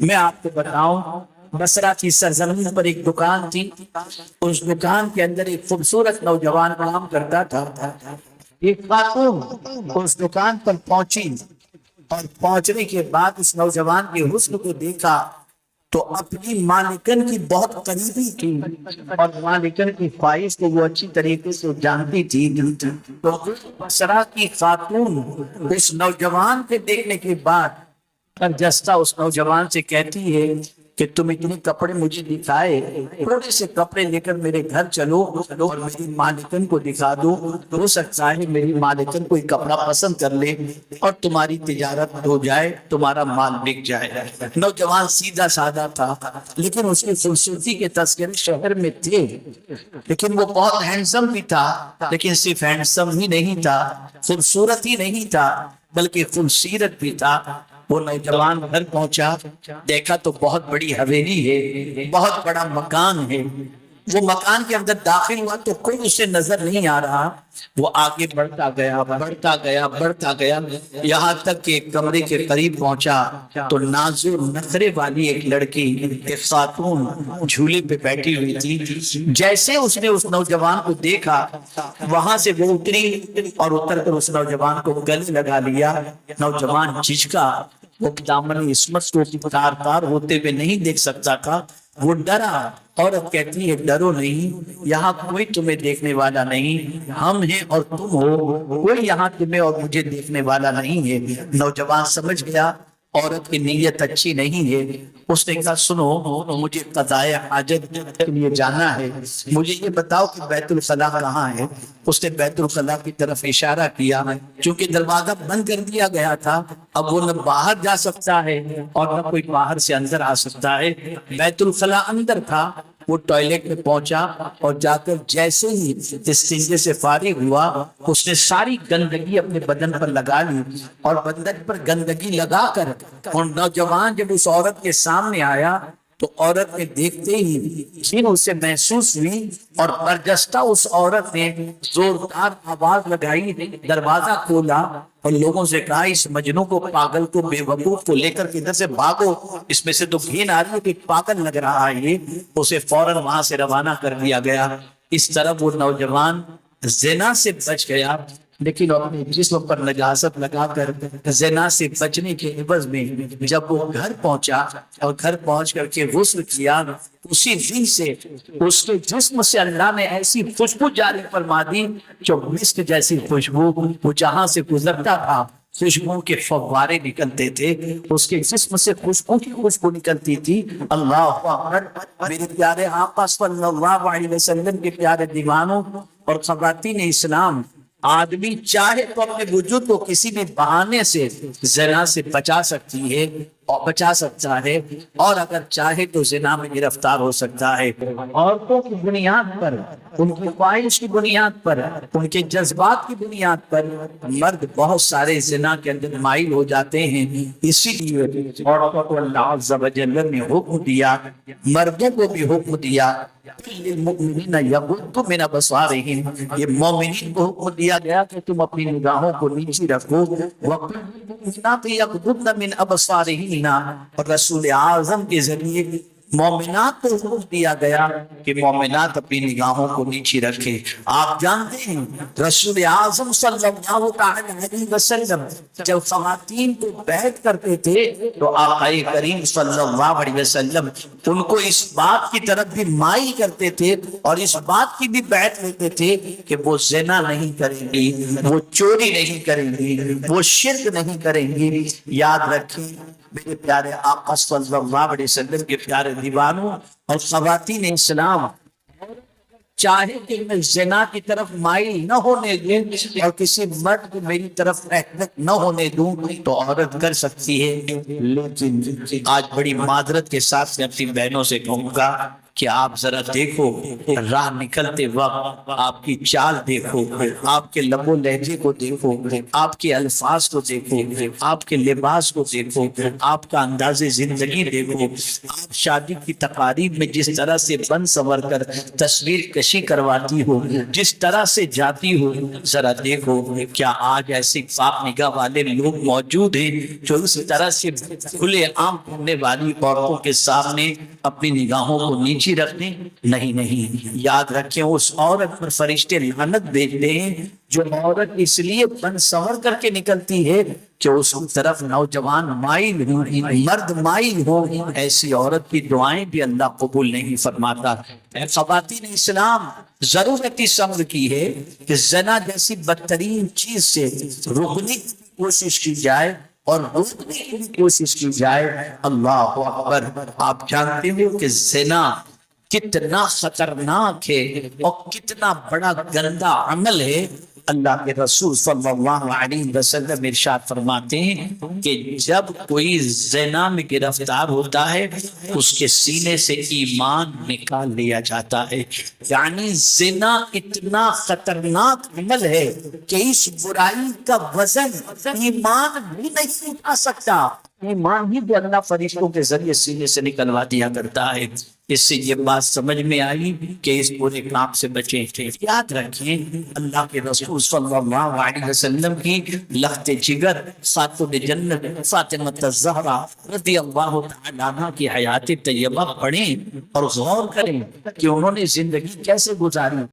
میں آپ کو بتاؤں، بصرہ کی سرزمین پر ایک دکان تھی، اس دکان کے اندر ایک خوبصورت نوجوان کام کرتا تھا۔ ایک خاتون اس دکان پر پہنچی اور پہنچنے کے بعد اس نوجوان کے حسن کو دیکھا تو اپنی مالکن کی بہت قریبی تھی اور مالکن کی خواہش کو وہ اچھی طریقے سے جانتی تھی۔ تو بصرہ کی خاتون اس نوجوان کے دیکھنے کے بعد برجستہ اس نوجوان سے کہتی ہے کہ تم اتنے کپڑے مجھے دکھائے، تھوڑے سے کپڑے لے کر میرے گھر چلو اور میری مالکن کو دکھا دو، ہو سکتا ہے میری مالکن کوئی کپڑا پسند کر لے اور تمہاری تجارت ہو جائے، تمہارا مال بک جائے۔ نوجوان سیدھا سادہ تھا، لیکن اس کی خوبصورتی کے تذکرے شہر میں تھے، لیکن وہ بہت ہینڈسم بھی تھا، لیکن صرف ہینڈسم ہی نہیں تھا، خوبصورت ہی نہیں تھا بلکہ خوبصورت بھی تھا۔ وہ نوجوان گھر پہنچا، دیکھا تو بہت بڑی حویلی ہے، بہت بڑا مکان ہے۔ وہ مکان کے اندر داخل ہوا تو کوئی اسے نظر نہیں آ رہا۔ وہ آگے بڑھتا گیا بڑھتا گیا بڑھتا گیا، یہاں تک کہ ایک کمرے کے قریب پہنچا تو نازر نخرے والی ایک لڑکی، ایک خاتون جھولے پہ بیٹھی ہوئی تھی۔ جیسے اس نے اس نوجوان کو دیکھا، وہاں سے وہ اتری اور اتر کر اس نوجوان کو گلے لگا لیا۔ نوجوان جھجکا، وہ دامن عصمت کو تار تار ہوتے ہوئے نہیں دیکھ سکتا تھا، وہ ڈرا۔ عورت کہتی ہے ڈرو نہیں، یہاں کوئی تمہیں دیکھنے والا نہیں، ہم ہیں اور تم ہو، کوئی یہاں تمہیں اور مجھے دیکھنے والا نہیں ہے۔ نوجوان سمجھ گیا عورت کی نیت اچھی نہیں ہے۔ اس نے کہا سنو، مجھے قضائے حاجت کے لیے جانا ہے، مجھے یہ بتاؤ کہ بیت الخلاء کہاں ہے۔ اس نے بیت الخلاء کی طرف اشارہ کیا، چونکہ دروازہ بند کر دیا گیا تھا، اب وہ نہ باہر جا سکتا ہے اور نہ کوئی باہر سے اندر آ سکتا ہے۔ بیت الخلاء اندر تھا۔ وہ ٹوائلٹ میں پہنچا اور جا کر جیسے ہی استنجے سے فارغ ہوا، اس نے ساری گندگی اپنے بدن پر لگا لی اور بدن پر گندگی لگا کر اور نوجوان جب اس عورت کے سامنے آیا تو عورت نے دیکھتے ہی چھین اسے محسوس ہوئی اور برجستہ اس عورت نے زوردار آواز لگائی، دروازہ کھولا اور لوگوں سے کہا اس مجنوں کو، پاگل کو، بے وقوف کو لے کر ادھر سے بھاگو، اس میں سے تو گھین آ رہی ہے کہ پاگل لگ رہا ہے یہ۔ اسے فوراً وہاں سے روانہ کر دیا گیا۔ اس طرح وہ نوجوان زنا سے بچ گیا، لیکن اپنے جسم پر نجاست لگا کر زنا سے بچنے کے عوض میں جب وہ گھر پہنچا اور گھر پہنچ کر کے غسل کیا، اسی دن سے اس کے جسم سے اللہ نے ایسی خوشبو جاری فرما دی جو مسک جیسی خوشبو، وہ جہاں سے گزرتا تھا خوشبو کے فوارے نکلتے تھے، اس کے جسم سے خوشبو کی خوشبو نکلتی تھی۔ اللہ اکبر! میرے پیارے آقا صلی اللہ علیہ وسلم کے پیارے دیوانوں اور خواتین اسلام، آدمی چاہے تو اپنے وجود کو کسی بھی بہانے سے زنا سے بچا سکتی ہے اور بچا سکتا ہے، اور اگر چاہے تو زنا میں گرفتار ہو سکتا ہے۔ عورتوں کی بنیاد پر، ان کی خواہش کی بنیاد پر، ان کے جذبات کی بنیاد پر مرد بہت سارے زنا کے اندر مائل ہو جاتے ہیں۔ اسی لیے عورتوں کو اللہ عز و جل نے حکم دیا، مردوں کو بھی حکم دیا، للمؤمنین یغضوا من ابصارہم، یہ مومنین کو حکم دیا گیا کہ تم اپنی نگاہوں کو نیچی رکھو۔ وقل للمؤمنات یغضضن من ابصارہن، اور رسول اعظم کے ذریعے مومنات کو حکم دیا گیا کہ مومنات اپنی نگاہوں کو نیچی رکھے۔ آپ جانتے ہیں رسول اعظم صلی اللہ علیہ وسلم جب خواتین کو بیعت کرتے تھے تو آقا کریم صلی اللہ علیہ وسلم ان کو اس بات کی طرف بھی مائل کرتے تھے اور اس بات کی بھی بیعت لیتے تھے کہ وہ زنا نہیں کریں گی، وہ چوری نہیں کریں گی، وہ شرک نہیں کریں گی۔ یاد رکھیں میرے پیارے آقا صلی اللہ علیہ وسلم کے پیارے دیوانوں اور خواتین اسلام، چاہے کہ میں زنا کی طرف مائل نہ ہونے دوں اور کسی مرد کو میری طرف اٹریکٹ نہ ہونے دوں تو عورت کر سکتی ہے، لیکن آج بڑی معذرت کے ساتھ میں اپنی بہنوں سے کہوں گا کہ آپ ذرا دیکھو راہ نکلتے وقت آپ کی چال دیکھو، آپ کے لب و لہجے کو دیکھو، آپ کے الفاظ کو دیکھو، آپ کے لباس کو دیکھو، آپ کا انداز زندگی دیکھو، آپ شادی کی تقاریب میں جس طرح سے بن سنور کر تصویر کشی کرواتی ہو، جس طرح سے جاتی ہو، ذرا دیکھو کیا آج ایسے پاک نگاہ والے لوگ موجود ہیں جو اس طرح سے کھلے عام گھومنے والی عورتوں کے سامنے اپنی نگاہوں کو نیچی رکھنے؟ نہیں نہیں، یاد رکھیں اس عورت پر فرشتے لعنت بھیجتے ہیں جو عورت اس لیے بن سنور کر کے نکلتی ہے کہ اس کی طرف نوجوان مائل ہو، مرد مائل ہو، ایسی عورت کی دعائیں بھی اللہ قبول نہیں فرماتا۔ اے خواتین اسلام، ضرورت اس امر کی ہے کہ زنا جیسی بدترین چیز سے روکنے کی کوشش کی جائے اور روکنے کی کوشش کی جائے۔ اللہ اکبر! آپ جانتے ہو کہ زنا کتنا خطرناک ہے اور کتنا بڑا گندا عمل ہے۔ اللہ کے رسول صلی اللہ علیہ وسلم ارشاد فرماتے ہیں کہ جب کوئی زنا میں گرفتار ہوتا ہے اس کے سینے سے ایمان نکال لیا جاتا ہے۔ یعنی زنا اتنا خطرناک عمل ہے کہ اس برائی کا وزن ایمان بھی نہیں اٹھا سکتا۔ ایمان ہی بھی اللہ فرشتوں کے ذریعے سینے سے نکلوا دیا کرتا ہے۔ اس سے یہ بات سمجھ میں آئی کہ اس پورے کام سے بچیں۔ یاد رکھیں اللہ کے رسول صلی اللہ علیہ وسلم کی لخت جگر خاتون جنت فاطمہ الزہرا رضی اللہ تعالی عنہا کی حیات طیبہ پڑھیں اور غور کریں کہ انہوں نے زندگی کیسے گزاری۔